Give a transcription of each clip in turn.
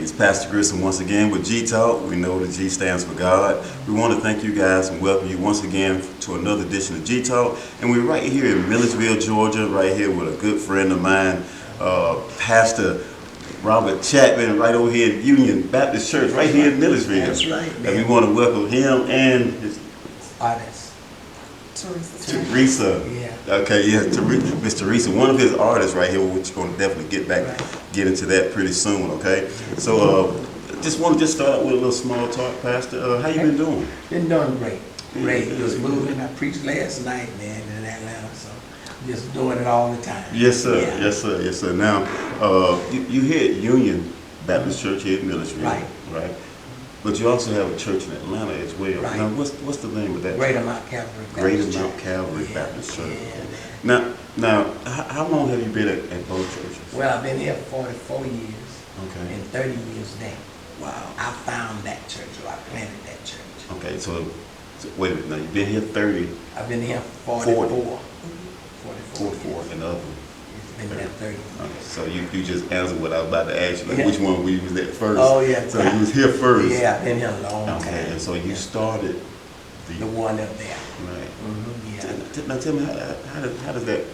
It's Pastor Grissom once again with G Talk. We know the G stands for God. We want to thank you guys and welcome you once again to another edition of G Talk. And we're right here in Milledgeville, Georgia, right here with a good friend of mine, Pastor Robert Chapman, right over here at Union Baptist Church, right here in Milledgeville. That's right, man. And we want to welcome him and his artist. Teresa. Yeah. Okay, yeah, Miss Teresa, one of his artists right here, which we're going to definitely get into that pretty soon, okay? So, just want to start out with a little small talk, Pastor. How you been doing? Been doing great. Great. It was moving. I preached last night, man, in Atlanta, so just doing it all the time. Yes, sir. Yeah. Yes, sir. Yes, sir. Now, you here at Union Baptist Church here in Milledgeville, right? But you also have a church in Atlanta as well. Right. Now, what's the name of that? Greater Mount Calvary Baptist Greater Church. Mount Calvary Baptist Church. Yeah. Now, how long have you been at both churches? Well, I've been here 44 years. Okay. And 30 years now. Wow. I found that church, or I planted that church. Okay, so wait a minute. Now, you've been here 30. I've been here 44. 44 and the other one. Been there 30. Okay, so you just answered what I was about to ask you, like Yeah. which one we was at first. Oh, yeah. So you was here first. Yeah, I've been here a long time. Okay, and so you started The one up there. right. Yeah. Now tell me how did that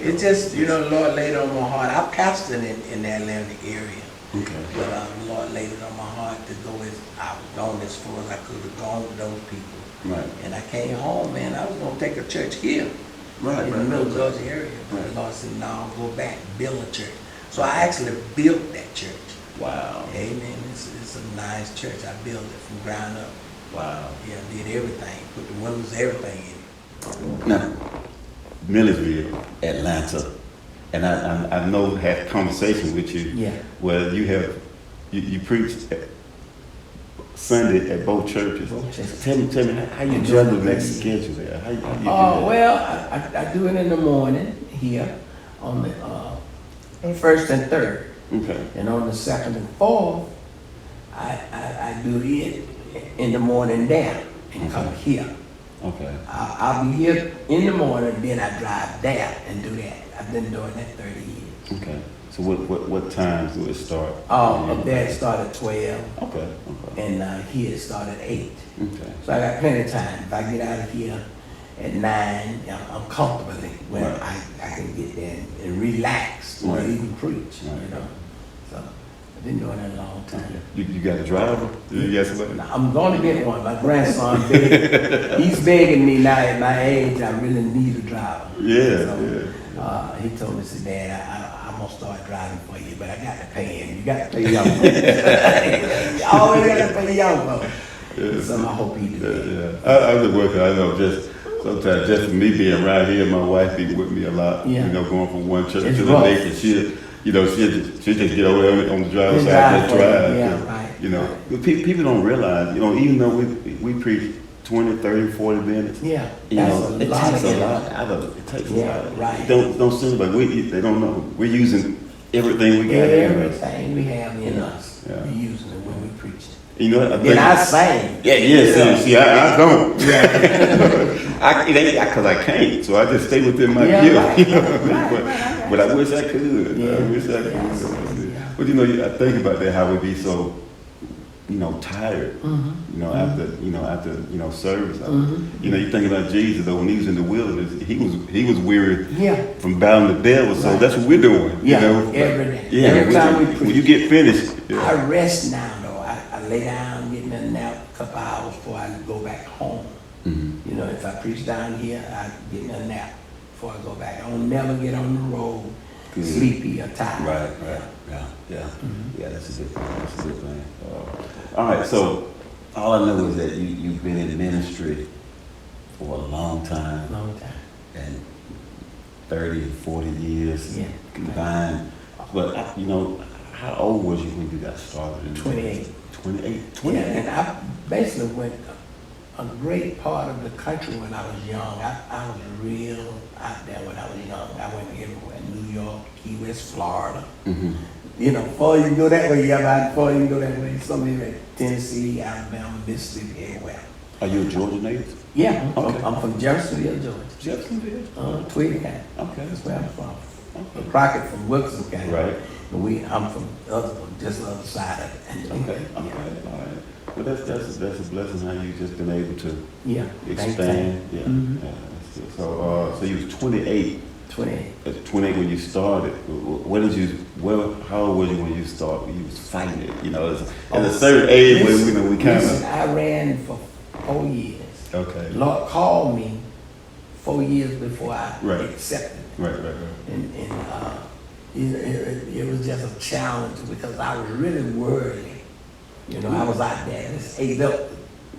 go? It's just, the Lord laid it on my heart. I pastored in the Atlanta area. Okay. But the Lord laid it on my heart to go I was gone as far as I could have gone with those people. Right. And I came home, man, I was going to take a church here. Right. In the Middle Georgia area. But the Lord said, no, go back, build a church. So I actually built that church. Wow. Amen. It's a nice church. I built it from ground up. Wow. Yeah, did everything. Put the windows, everything in it. Now, Milledgeville, Atlanta, and I know had conversation with you. Yeah. Where you preached Sunday at both churches. Tell me how you juggle that schedule there. How you do that? Well, I do it in the morning here on the first and third. Okay. And on the second and fourth, I do it in the morning there and come here. Okay. I'll be here in the morning, then I drive there and do that. I've been doing that 30 years. Okay. So what times do it start? Up there it started at 12. Okay. And here it started at 8. Okay. So I got plenty of time. If I get out of here at 9, I'm comfortably when Right. I can get there and relax or Right. even preach, Right. So I've been doing that a long time. You got a driver? You got somebody? I'm going to get one. My grandson, he's begging me now at my age, I really need a driver. Yeah, So, he told me, said, Dad, I'm going to start driving for you, but I got to pay him. You got to pay young folks. You always got to pay young folks. Yeah. So I hope he do. Yeah. I'm just working. I know just sometimes just for me being around here, my wife be with me a lot. Yeah. Going from one church It's to the rough. next, and she'll just get over there on the driver's Just side, drive just for drive. you. Yeah, right. But people don't realize, even though we preach 20, 30, 40 minutes. Yeah, It takes a lot out of it. It takes a lot. Right. Don't seem like they don't know. We're using everything we got. Everything we have in us, Yeah. we using it when we preach. Then I sing. Yeah. See, I don't. Yeah. Because I can't, so I just stay within my Yeah, gift. right. But I wish I could. Yeah. I wish I could. Yeah. But I think about that, how we be so, tired. Mm-hmm. After service. Mm-hmm. You think about Jesus though, when he was in the wilderness, he was weary Yeah. from battling the devil. So Right. that's what we're doing. Yeah, But, every day. Yeah. Every time we when preach. you get finished. Yeah. I rest now though. I lay down, get me a nap a couple hours before I go back home. Mhm. If I preach down here, I get me a nap before I go back. I don't never get on the road Good. sleepy or tired. Right. Yeah. Yeah, that's a good thing. That's a good thing. All right, so all I know is that you've been in ministry for a long time, Long time. and 30 and 40 years Yeah. combined. But, how old was you when you got started? In 28. 28? Yeah, 28? and I basically went a great part of the country when I was young. I was real out there when I was young. I went everywhere, New York, Key West, Florida. Mm-hmm. Before you can go that way, before you can go that way, somewhere Tennessee, Alabama, Mississippi, everywhere. Are you a Georgia native? Yeah, Okay. I'm from Jeffersonville, Georgia. Jeffersonville? Tweedy County. Okay. That's where I'm from. Okay. Crockett from Wilson County. Right. I'm from just the other side of it. Okay, all right. Well, that's a blessing how you just been able to Yeah. expand. Yeah. Mm-hmm. Yeah, that's good. So you was 28. 28. At 28 when you started. How old was you when you started? When you was fighting it, you know, at a certain age when we kind of. I ran for 4 years. Okay. Lord called me 4 years before I Right. accepted. Right. And it was just a challenge because I was really worldly. You know, I was out there, just ate up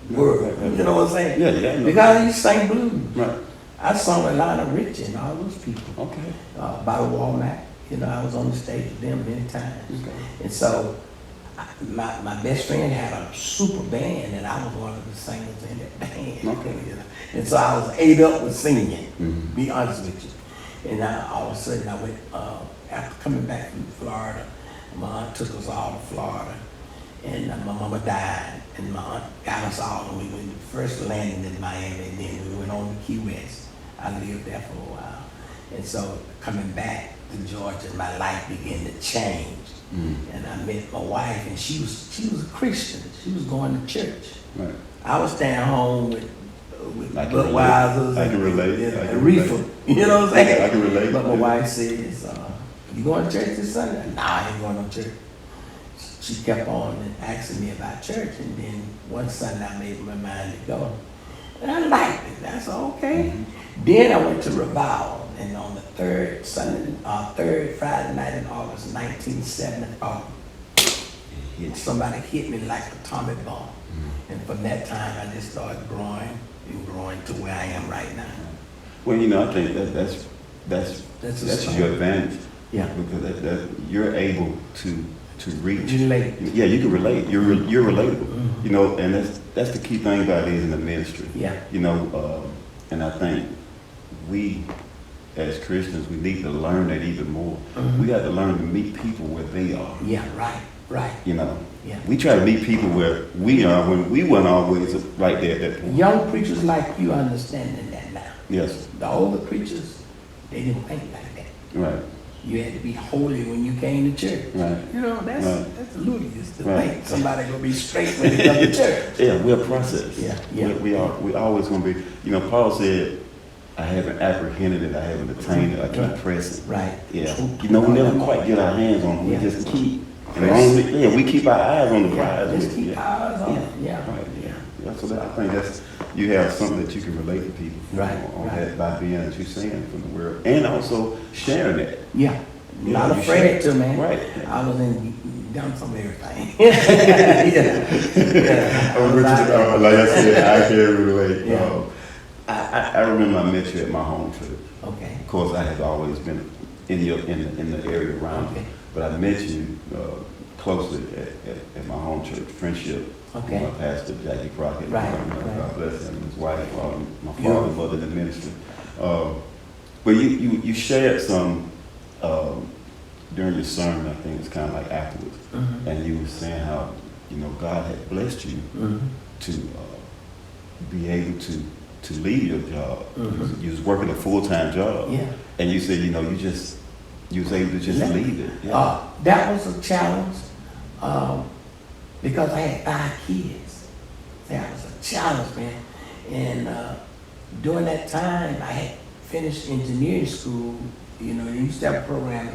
the world. You know what I'm saying? Yeah. Because I used to sing blues. Right. I sung with Lionel Richie and all those people. Okay. By the Walmart. You know, I was on the stage with them many times. Okay. And so my best friend had a super band and I was one of the singers in that band. Okay. You know? And so I was ate up with singing, Mm-hmm. be honest with you. And all of a sudden I went, after coming back from Florida, my aunt took us all to Florida. And my mama died, and my aunt got us all, and we went first landed in Miami, and then we went on to Key West. I lived there for a while. And so coming back to Georgia, my life began to change. And I met my wife, and she was a Christian. She was going to church. Right. I was staying home with I can Budweiser's relate. I can relate. and I can reefer. relate. You know what I'm saying? I can relate. But my wife says, "You going to church this Sunday?" "Nah, I ain't going to church." She kept on and asking me about church, and then one Sunday I made my mind to go. And I liked it. That's okay. Mm-hmm. Then I went to revival, and on the third Friday night in August 1974, somebody hit me like a Tommy bomb. And from that time, I just started growing and growing to where I am right now. Well, you know, I think that's your advantage. Yeah. Because that you're able to reach. Relate. Yeah, you can relate. You're relatable. You know, and that's the key thing about it in the ministry. Yeah. You know, and I think we as Christians we need to learn that even more. We got to learn to meet people where they are. Yeah, right. You know. Yeah. We try to meet people where we are when we weren't always right there at that point. Young preachers like you understanding that now. Yes. The older preachers, they didn't think like that. Right. You had to be holy when you came to church. Right. You know, that's ludicrous to Right. think somebody gonna be straight when they come to church. Yeah, we're a process. Yeah. We always gonna be. You know, Paul said, "I haven't apprehended it. I haven't attained it. I keep pressing." Right. Yeah. You know, we never quite get our hands on it. We Yeah. just keep. And we keep our eyes on the prize. Just keep our eyes on it. Yeah. Right. Yeah. So I think you have something that you can relate to people. Right, On right. that by being that you're saying from the word, and also sharing that. Yeah. You Not know, you afraid should. to, man. Right. I was done some everything. yeah. Like I said, I can relate. Yeah. I remember I met you at my home church. Okay. Of course, I have always been in the area around, Okay. but I met you closely at my home church, Friendship. Okay. My pastor, Jackie Crockett. Right, God right. bless him, his wife, my father, Beautiful. mother in the ministry. But you shared some during your sermon. I think it's kind of like afterwards, and you were saying how God had blessed you to be able to leave your job. You was working a full-time job, Yeah. and you said you was able to just leave it. Yeah. That was a challenge because I had 5 kids. That was a challenge, man. And during that time, I had finished engineering school. You know, they used to have a program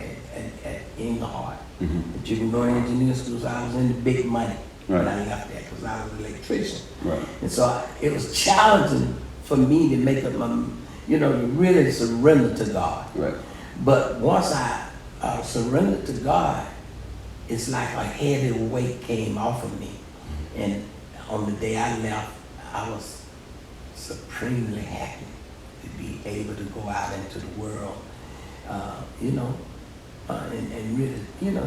at Englehart that you can go to engineering school. So I was in the big money when I left there because I was an electrician. Right. And so it was challenging for me to make up my, to really surrender to God. Right. But once I surrendered to God, it's like a heavy weight came off of me. And on the day I left, I was supremely happy to be able to go out into the world, and really,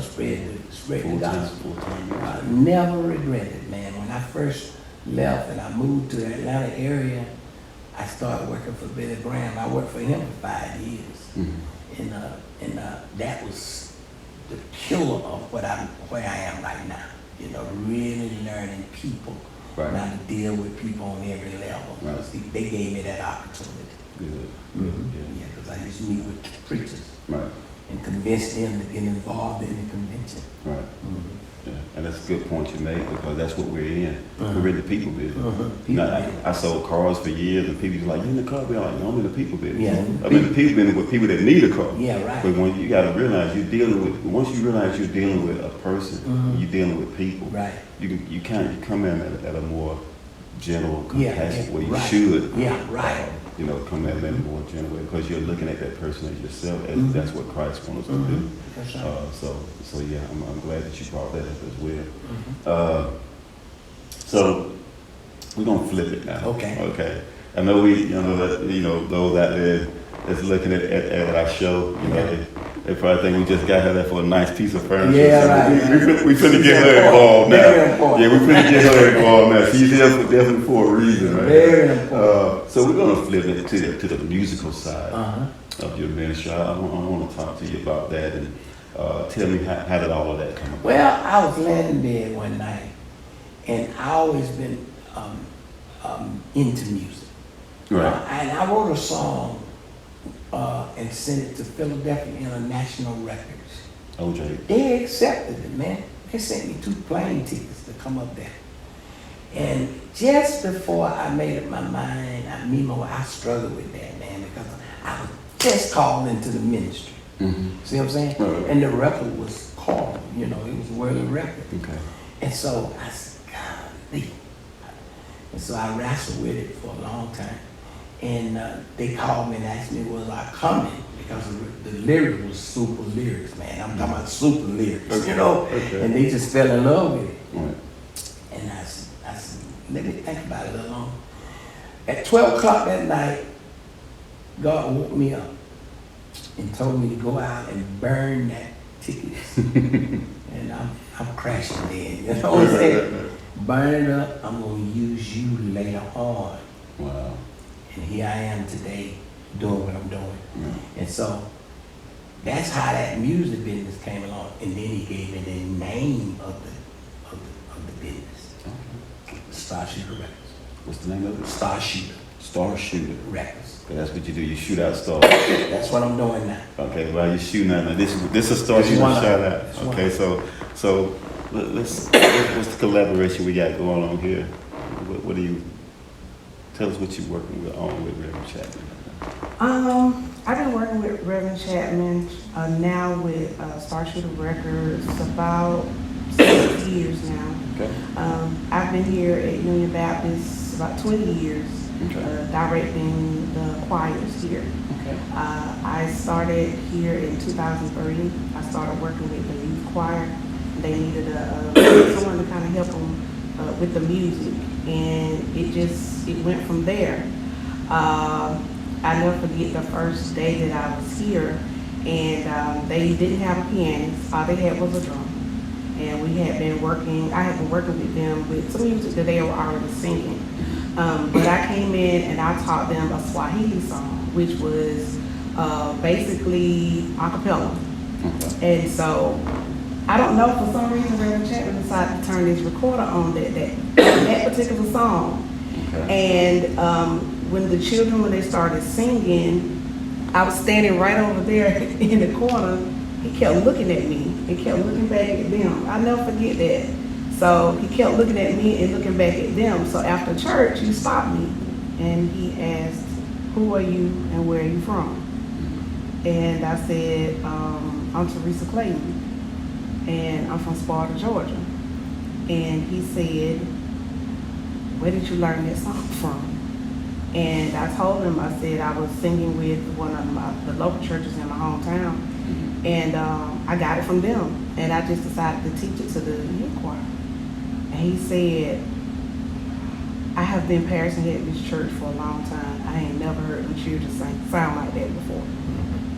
spread the gospel. I never regretted, man. When I first left and I moved to the Atlanta area, I started working for Billy Graham. I worked for him for 5 years. And that was the pillar of where I am right now. Really learning people, Right. how to deal with people on every level. Right. See, they gave me that opportunity. Good. Yeah, because I used to meet with preachers. Right. and convince them to get involved in the convention. Right. Mhm. Yeah. And that's a good point you made, because that's what we're in. Uh-huh. We're in the people business. People Now, business. I sold cars for years, and people was like, "You in the car business?" I'm like, "No, I'm in the people business." Yeah. I'm in the people business with people that need a car. Yeah, right. But when you got to realize you're dealing with, once you realize you're dealing with a person, Mhm. you're dealing with people. Right. You come in at a more gentle, Yeah, compassionate yeah, way. You right. should. Yeah, right. Come at them in a more gentle way, because you're looking at that person as yourself. As Mhm. That's what Christ wants us to do. That's right. So yeah, I'm glad that you brought that up as well. Mhm. So we're gonna flip it now. Okay. Okay. I know those out there that's looking at our show, they probably think we just got her there for a nice piece of furniture. Yeah, So right. we finna She's get her important. involved now. Very important. Yeah, we finna get her involved now. She's here definitely for a reason, right? Very important. So we're gonna flip it to the musical side Uh-huh. of your ministry. I want to talk to you about that, and tell me how did all of that come about? Well, I was laying in bed one night, and I always been into music. Right. And I wrote a song and sent it to Philadelphia International Records. OJ. They accepted it, man. They sent me 2 plane tickets to come up there. And just before I made up my mind, I struggled with that, man, because I was just called into the ministry. Mm-hmm. See what I'm saying? Right. And the record was called, it was a worthy record. Okay. And so I said, golly. And so I wrestled with it for a long time. And they called me and asked me, was I coming? Because the lyric was super lyrics, man. I'm talking about super lyrics, Okay. And they just fell in love with it. Right. And I said, let me think about it a little longer. At 12 o'clock that night, God woke me up and told me to go out and burn that ticket. And I'm crashing in, you know what I'm saying? Burn it up, I'm gonna use you later on. Wow. And here I am today doing what I'm doing. Yeah. And so that's how that music business came along. And then he gave me the name of the business. Okay. Star Shooter Records. What's the name of it? Star Shooter Star Shooter. Records. Okay, that's what you do. You shoot out stars. That's what I'm doing now. Okay, well, you shooting out now. This is a star That's shooter one. shout out. That's Okay, one. so what's the collaboration we got going on here? What do you tell us what you're working with Reverend Chapman? I've been working with Reverend Chapman now with Star Shooter Records about 6 years now. Okay. I've been here at Union Baptist about 20 years, Okay. directing the choirs here. Okay. I started here in 2003. I started working with the youth choir. They needed someone to kind of help them with the music, and it went from there. I never forget the first day that I was here, and they didn't have a pianist. All they had was a drum. And I had been working with them with some music that they were already singing. But I came in and I taught them a Swahili song, which was basically a cappella. Okay. And so, I don't know, for some reason Reverend Chapman decided to turn his recorder on that particular song. Okay. And when the children, when they started singing, I was standing right over there in the corner. He kept looking at me and kept looking back at them. I'll never forget that. So he kept looking at me and looking back at them. So after church, he stopped me and he asked, who are you and where are you from? And I said, I'm Teresa Clayton and I'm from Sparta, Georgia. And he said, where did you learn that song from? And I told him, I said I was singing with one of the local churches in my hometown. And I got it from them. And I just decided to teach it to the youth choir. And he said, I have been pastoring at this church for a long time. I ain't never heard them children sound like that before.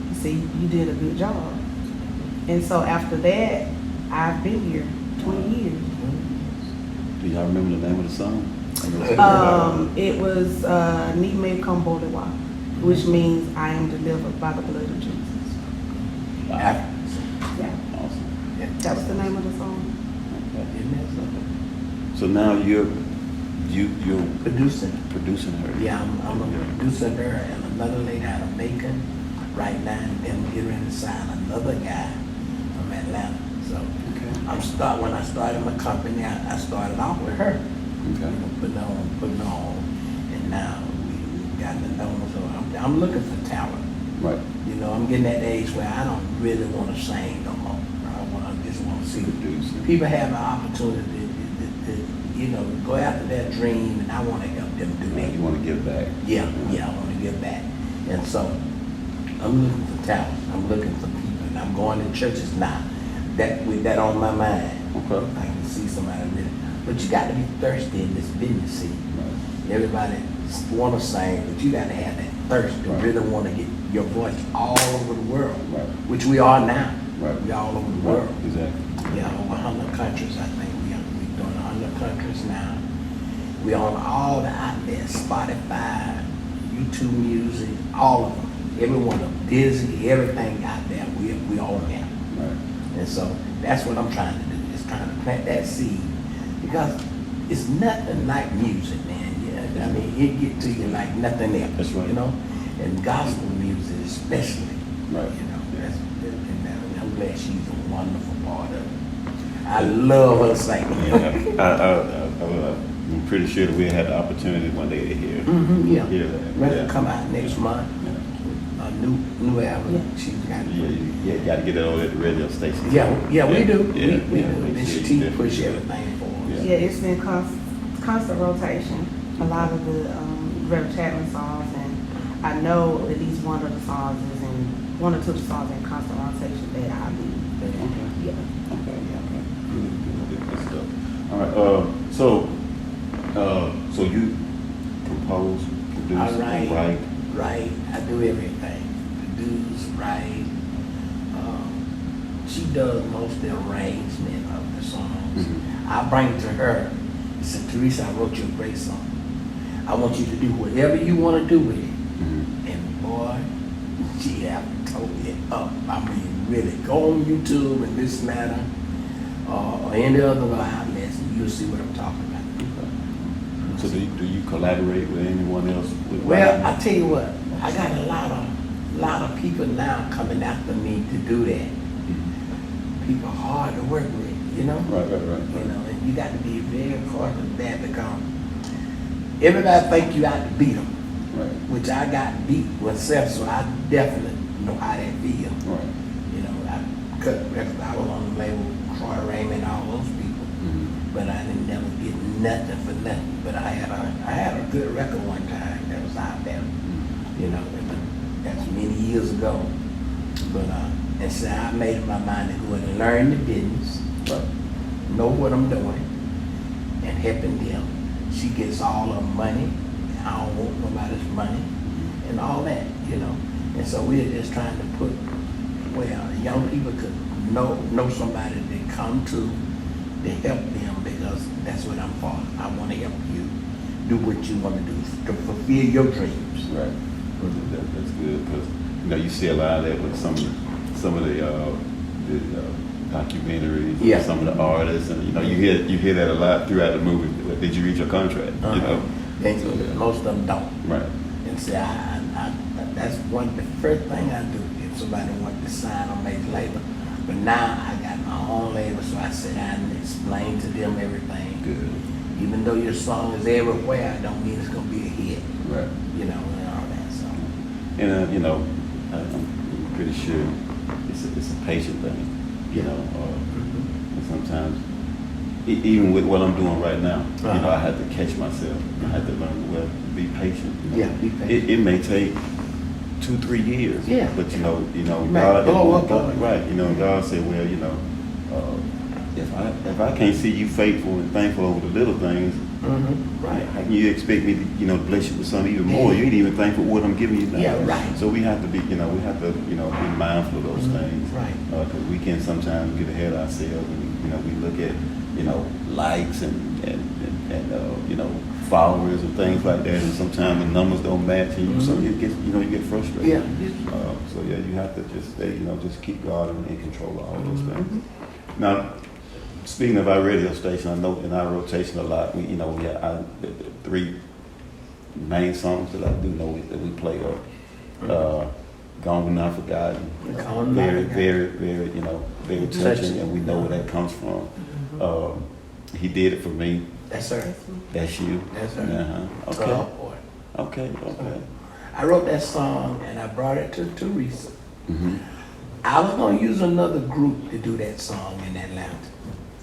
He said, you did a good job. And so after that, I've been here 20 years. Do y'all remember the name of the song? It was Nime Kambolewa, which means I am delivered by the blood of Jesus. Wow. Yeah, Awesome. that was the name of the song. So now you're Producing. producing her. Yeah, I'm a producer there, and another lady out of Macon. right now, and then get ready to sign another guy from Atlanta. So when I started my company, I started off with her. Okay. Putting on, and now we got the numbers. So I'm looking for talent. Right. I'm getting at the age where I don't really want to sing no more. I just want to see people have an opportunity to go after their dream, and I want to help them do that. You want to give back. Yeah, I want to give back. And so I'm looking for talent. I'm looking for people, and I'm going to churches now. With that on my mind, Okay. I can see somebody really. But you got to be thirsty in this business. See, everybody want to sing, but you got to have that thirst to really want to get your voice all over the world, which we are now. Right. We all over the world. Exactly. Yeah, over 100 countries. I think we're doing 100 countries now. We on all the outlets, Spotify, YouTube Music, all of them. Every one of them, Disney, everything out there. We all there. Right. And so that's what I'm trying to do. Is trying to plant that seed, because it's nothing like music, man. Yeah, I mean, it get to you like nothing else. That's right. And gospel music especially. Right. And I'm glad she's a wonderful part of it. I love her singing. I'm pretty sure that we'll have the opportunity one day to hear. Yeah. Hear that. Ready to come out next month. A new album. Yeah. She's got. You got to get it on at the radio station. Yeah, we do. Yeah, We do. make And sure she you push definitely- everything for us. Yeah, it's been constant rotation. A lot of the Reverend Chapman songs, and I know at least one of the songs is in, one or two of the songs in constant rotation that I do. Yeah. Okay. Good stuff. All right. So you compose, produce, I and write. write. I do everything. Produce, write. She does most of the arrangement of the songs. I bring it to her. I said, Teresa, I wrote you a great song. I want you to do whatever you want to do with it. And boy, she have totally it up. I mean, really, go on YouTube and this and that, or any other outlets, and you'll see what I'm talking about. So do you collaborate with anyone else? Well, I tell you what, I got a lot of people now coming after me to do that. People hard to work with, Right. And you got to be very cautious of that, because everybody think you out to beat them, Right. which I got beat myself, so I definitely know how that feels. Right. I cut records. I was on the label, Troy Raymond, all those people, but I didn't never get nothing for nothing. But I had a good record one time that was out there, that's many years ago. But and so I made up my mind to go and learn the business, know what I'm doing, and helping them. She gets all her money. I don't want nobody's money, and all that, And so we're just trying to put where young people could know somebody to come to help them, because that's what I'm for. I want to help you do what you want to do to fulfill your dreams. Right. That's good, because you see a lot of that with some of the documentaries, Yeah. some of the artists, and you hear that a lot throughout the movie. Did you reach your contract? Most of them don't. Right. And see, that's the first thing I do if somebody wants to sign on major label. But now I got my own label, so I sit down and explain to them everything. Good. Even though your song is everywhere, I don't mean it's gonna be a hit. Right. And all that. So. And I'm pretty sure it's a patient thing. And sometimes, even with what I'm doing right now, I had to catch myself. I had to learn to be patient. Yeah, be patient. It may take 2-3 years. Yeah. But might blow up God, on it. right? God said, well, if I can't see you faithful and thankful over the little things, Right. how can you expect me to bless you with something even more? You ain't even thankful for what I'm giving you now. Yeah, right. So we have to be, be mindful of those things. Right. Because we can sometimes get ahead of ourselves, and we look at, likes and followers and things like that, and sometimes the numbers don't match, and so you get frustrated. Yeah. So you have to just stay, just keep God in control of all those things. Now, speaking of our radio station, I know in our rotation a lot, we have the 3 main songs that I do know that we play are Gone Not Forgotten. Gone Not Very, Forgotten. very, very, very touching, and we know where that comes from. He did it for me. That's her. That's you. That's her. Uh-huh. Okay. Okay. Okay. I wrote that song and I brought it to Teresa. Mm-hmm. I was gonna use another group to do that song in Atlanta.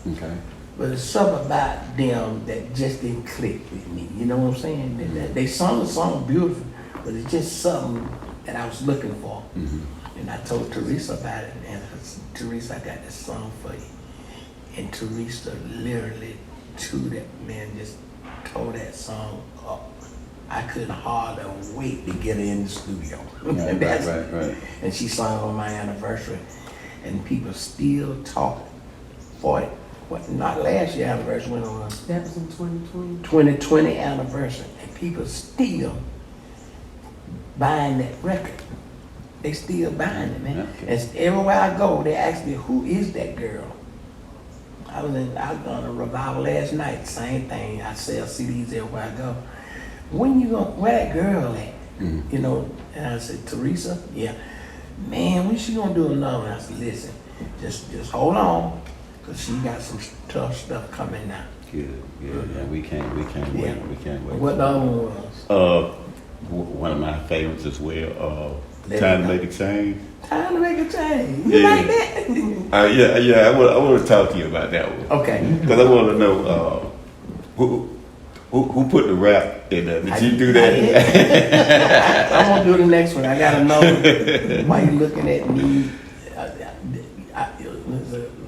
Okay. But there's something about them that just didn't click with me. You know what I'm saying? They sung the song beautiful, but it's just something that I was looking for. Mm-hmm. And I told Teresa about it, and I said, Teresa, I got this song for you. And Teresa literally, to that man, just tore that song up. I couldn't hardly wait to get her in the studio. Right. And she sung on my anniversary, and people still talking. 40, not last year anniversary, went on That was in 2020. 2020 anniversary, and people still buying that record. They still buying it, man. Okay. And everywhere I go, they ask me, who is that girl? I was on a revival last night, same thing. I sell CDs everywhere I go. When you gonna, where that girl at? Mm-hmm. You know, and I said, Teresa, yeah. Man, when she gonna do another one? I said, listen, just hold on, cause she got some tough stuff coming now. Good. Yeah, we can't wait. Yeah. We can't wait. What the other one was? One of my favorites as well. Let Time It to Go. Make a Change. Time to make a change. You Yeah. like that? Yeah. I want to talk to you about that one. Okay. Because I want to know who put the rap in there. Did you do that? I'm gonna do the next one. I gotta know why you looking at me.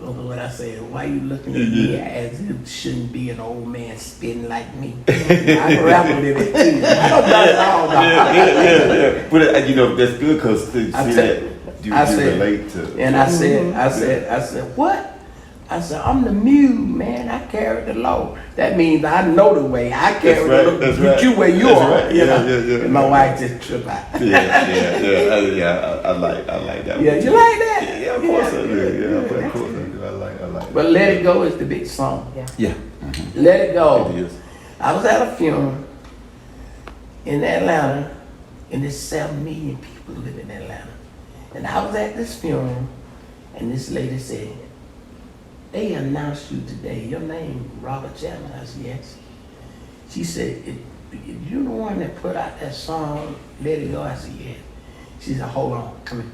What I said, why you looking at me as it shouldn't be an old man spitting like me? I can rap a little bit too. I don't know it all though. Yeah. But that's good because you said- relate to. And I said, what? I said, I'm the mule, man. I carry the load. That means I know the way. I carry the load. That's Get right. you where you That's are. right. You know? Yeah. And my wife just trip out. Yeah. I like that. Yeah, you like that? Yeah, of course I do. Yeah, of course I do. I like. But Let It Go is the big song. Yeah. Let It Go. It is. I was at a funeral in Atlanta, and there's 7 million people live in Atlanta. And I was at this funeral, and this lady said, they announced you today. Your name, Robert Chapman. I said, yes. She said, if you're the one that put out that song, Let It Go, I said, yes. She said, hold on, come here.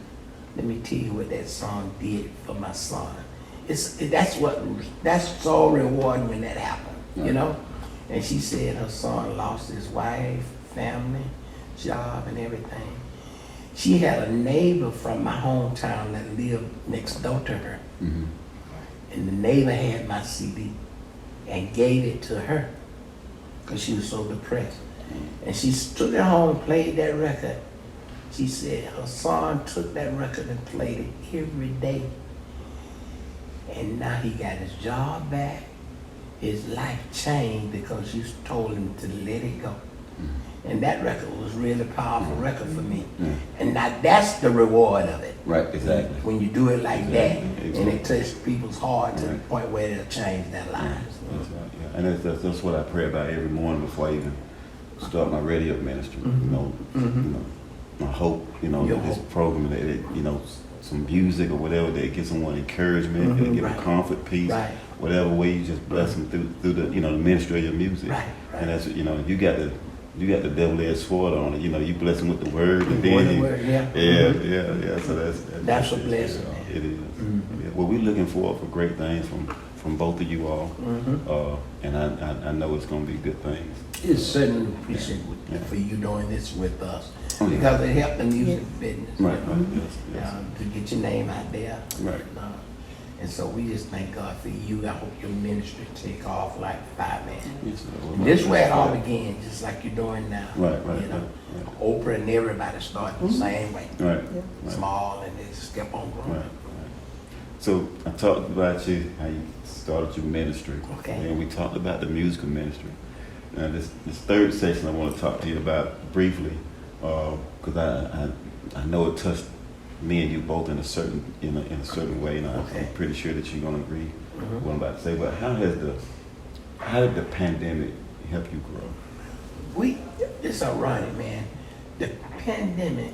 Let me tell you what that song did for my son. That's so rewarding when that happened, you know? And she said her son lost his wife, family, job, and everything. She had a neighbor from my hometown that lived next door to her. Mm-hmm. And the neighbor had my CD and gave it to her because she was so depressed. And she took it home and played that record. She said her son took that record and played it every day. And now he got his job back. His life changed because you told him to let it go. And that record was really powerful record for me. And now that's the reward of it. Right, exactly. When you do it like that, Exactly. and it touches people's heart to the point where it'll change their lives. That's right, yeah. And that's what I pray about every morning before I even start my radio ministry. My hope, Your that this hope. program, that it, some music or whatever that gives someone encouragement, that give right. them comfort, peace, Right. whatever way you just bless them through the the ministry of your music. Right. And that's you got the double-edged sword on it. You bless them with the word, and More then than you- word, yeah. yeah. So That's a blessing. It is. Yeah. Well, we're looking forward for great things from both of you all, and I know it's going to be good things. It's certainly appreciated Yeah. for you doing this with us Oh, yeah. because it helped the music business. Right. Yes. To get your name out there. Right. And so we just thank God for you. I hope your ministry take off like fireman. Yes, sir. And this way it all began, just like you're doing now. Right. Oprah and everybody started the same way. Right. Small, and they just kept on growing. Right. So I talked about how you started your ministry. Okay. And we talked about the musical ministry. Now this third section I want to talk to you about briefly, because I know it touched me and you both in a certain way, and I'm Okay. pretty sure that you're gonna agree with what I'm about to say. But how did the pandemic help you grow? It's ironic, man. The pandemic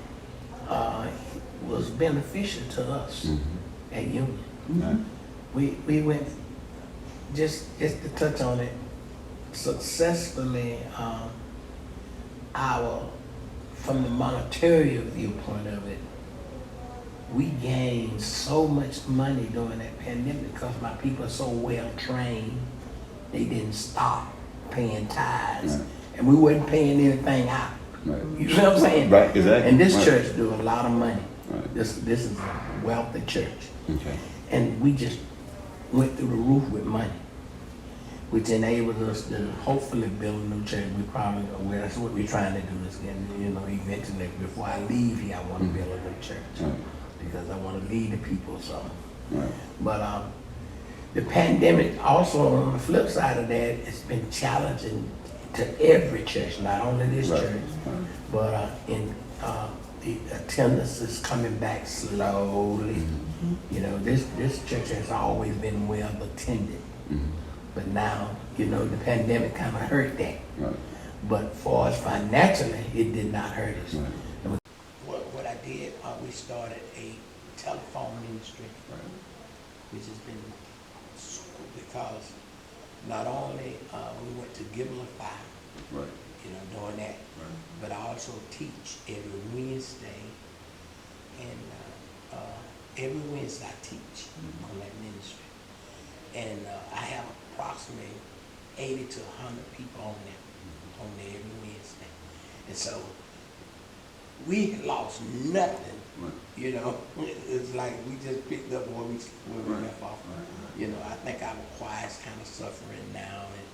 was beneficial to us at Union. Right. We went, just to touch on it, successfully, from the monetary viewpoint of it, we gained so much money during that pandemic because my people are so well trained, they didn't stop paying tithes. Right. And we wasn't paying anything out. Right. You know what I'm saying? Right, exactly. And this Right. church do a lot of money. Right. This is a wealthy church. Okay. And we just went through the roof with money, which enabled us to hopefully build a new church. Well, that's what we're trying to do is get, eventually, before I leave here, I want to build a new church. Right. Because I want to lead the people some. Right. But the pandemic also, on the flip side of that, it's been challenging to every church, not only this Right. church, Right. but the attendance is coming back slowly. This church has always been well attended, but now, the pandemic kind of hurt that. Right. But for us financially, it did not hurt us. Right. What I did, we started a telephone ministry, Right. which has been because not only we went to Giblify, Right. doing that, Right. but I also teach every Wednesday, and every Wednesday I teach on that ministry, and I have approximately 80 to 100 people on there every Wednesday, and so we lost nothing. Right. It's like we just picked up where we Right. left off. Right. I think our choir's kind of suffering now, and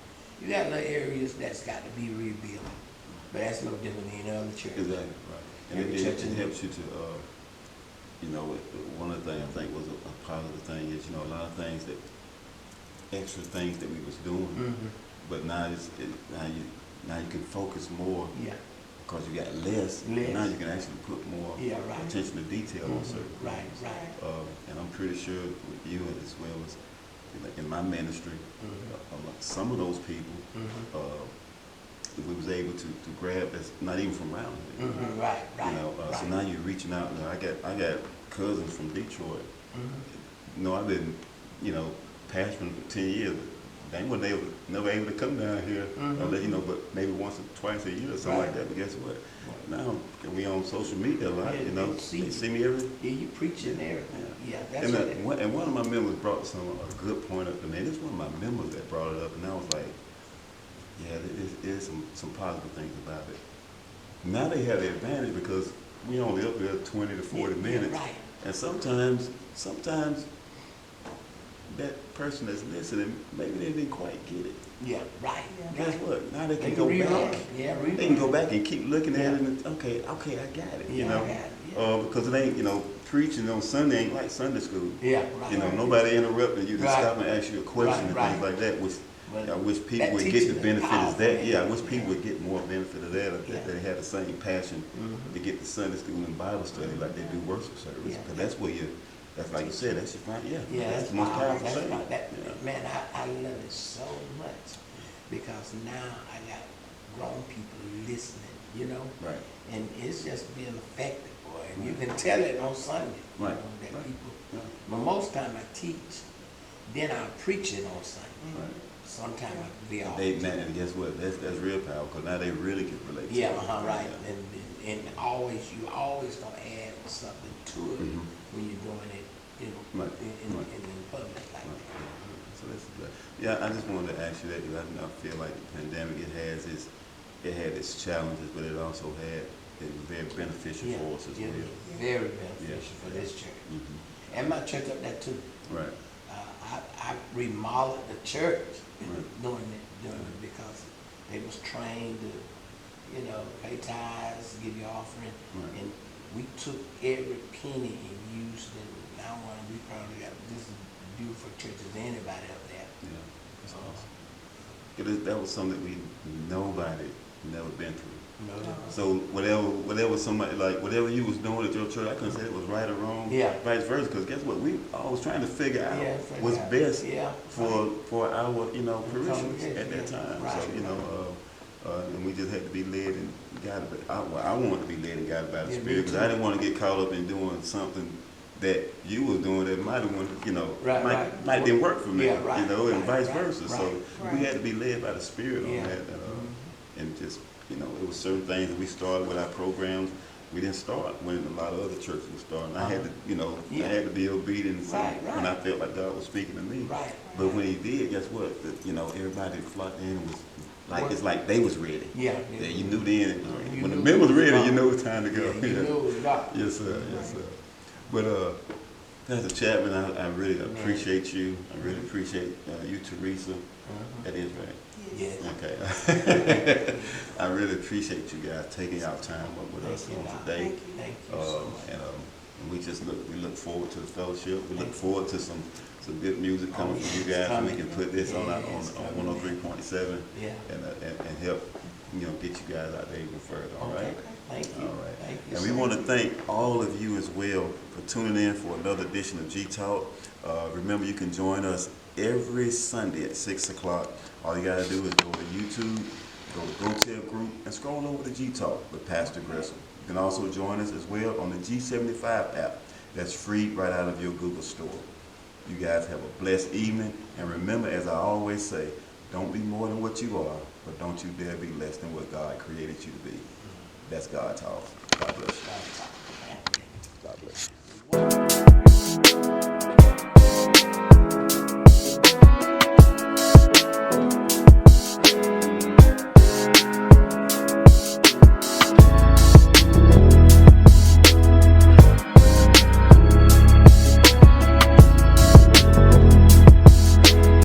you got little areas that's got to be rebuilt, but that's no different than any other church. Exactly. Right. And Every it church in- helps you to, one of the things I think was a positive thing is, a lot of things extra things that we was doing, Mhm. but now now you can focus more. Yeah. Because you got less, Less. now you can actually put more Yeah, right. attention to detail on certain Right, things. right. And I'm pretty sure with you as well as in my ministry, some of those people, we was able to grab that's not even from around here. Right, right. So now you're reaching out. I got cousins from Detroit. I've been, pastoring for 10 years. They were never able to come down here, but maybe once or twice a year or something like that. But guess what? Now we on social media a lot. Yeah, They see me every. Yeah, you preaching and everything. Yeah, that's And, what and one of my members brought a good point up to me. This is one of my members that brought it up, and I was like, yeah, there is some positive things about it. Now they have the advantage because we only up there 20 to 40 minutes, right. and sometimes that person that's listening, maybe they didn't quite get it. Yeah, right. Guess what? Now they can They go can relearn. back. Yeah, They can relearn. go back and keep looking at Yeah. it and okay, I got it. Yeah, I got it, yeah. Because it ain't, preaching on Sunday ain't like Sunday school. Yeah, right. Nobody interrupting you to Right. stop and ask you a question and Right, things right. like that. Which But I wish people that would get teaching the is benefit of powerful, that. man. Yeah, I wish people would get more benefit of that. Yeah. That they had the same passion Mhm. to get the Sunday school and Bible study like they do worship service. Yeah. Because that's where that's like you said, that's your friend. Yeah, Yeah, that's the most powerful that's thing. right. Yeah. Man, I love it so much because now I got grown people listening, Right. and it's just being effective, boy. And you can tell it on Sunday, Right. that Right. people. Yeah. But most time I teach, then I preach it on Sunday. Right. Sometimes I be off. And guess what? That's real power because now they really can relate. to Yeah, it. right. Yeah. And you always gonna add something to it Mhm. when you're doing it, Right, in right. public like Right. that. So that's good. Yeah, I just wanted to ask you that because I feel like the pandemic it had its challenges, but it also it was very beneficial Yeah, for us as yeah, well. very beneficial for this church. Mhm. And my church up there too. Right. I remodeled the church Right. doing it because they was trained to, pay tithes, give you offering. Right. And we took every penny and used it. Now we probably got this is beautiful church as anybody up there. Yeah. That's awesome. That was something that nobody never been through. So whatever somebody whatever you was doing at your church, I couldn't say it was right or wrong. Yeah. Vice versa, because guess what? We always trying to figure out Yeah, figure what's out. best Yeah. for our parishioners at that Yeah. time. Right. So and we just had to be led and guided. I wanted to be led and guided by the Yeah, me Spirit because too. I didn't want to get caught up in doing something that you was doing that might have, might didn't work for me, Yeah, right, and right, vice right, versa. So right. we had to be led by the Spirit Yeah. on that, and just it was certain things that we started with our programs. We didn't start when a lot of other churches were starting. I had to, Yeah. I had to be obedient and Right, when I right. felt like God was speaking to me. Right. But when He did, guess what? Everybody flocked in and was like, it's like they was ready. Yeah. You knew then it was ready. You When the knew men was it was ready, God. you know it's time to go. Yeah, you knew it was God. Yes, sir. Yes, sir. But Pastor Chapman, I really appreciate you. I really appreciate you, Teresa. That is right. Yes. Okay. I really appreciate you guys taking out time up with us on today. Thank you so much. And we look forward to the fellowship. We look forward to some good music coming from you guys, so we can put this on 103.7 and help get you guys out there even further. All right. Thank you. All right. Thank you. And we want to thank all of you as well for tuning in for another edition of G Talk. Remember, you can join us every Sunday at 6 o'clock. All you got to do is go to YouTube, go to GoTel Group, and scroll over to G Talk with Pastor Grissom. You can also join us as well on the G75 app. That's free right out of your Google store. You guys have a blessed evening. And remember, as I always say, don't be more than what you are, but don't you dare be less than what God created you to be. That's God's house. God bless you. God bless you.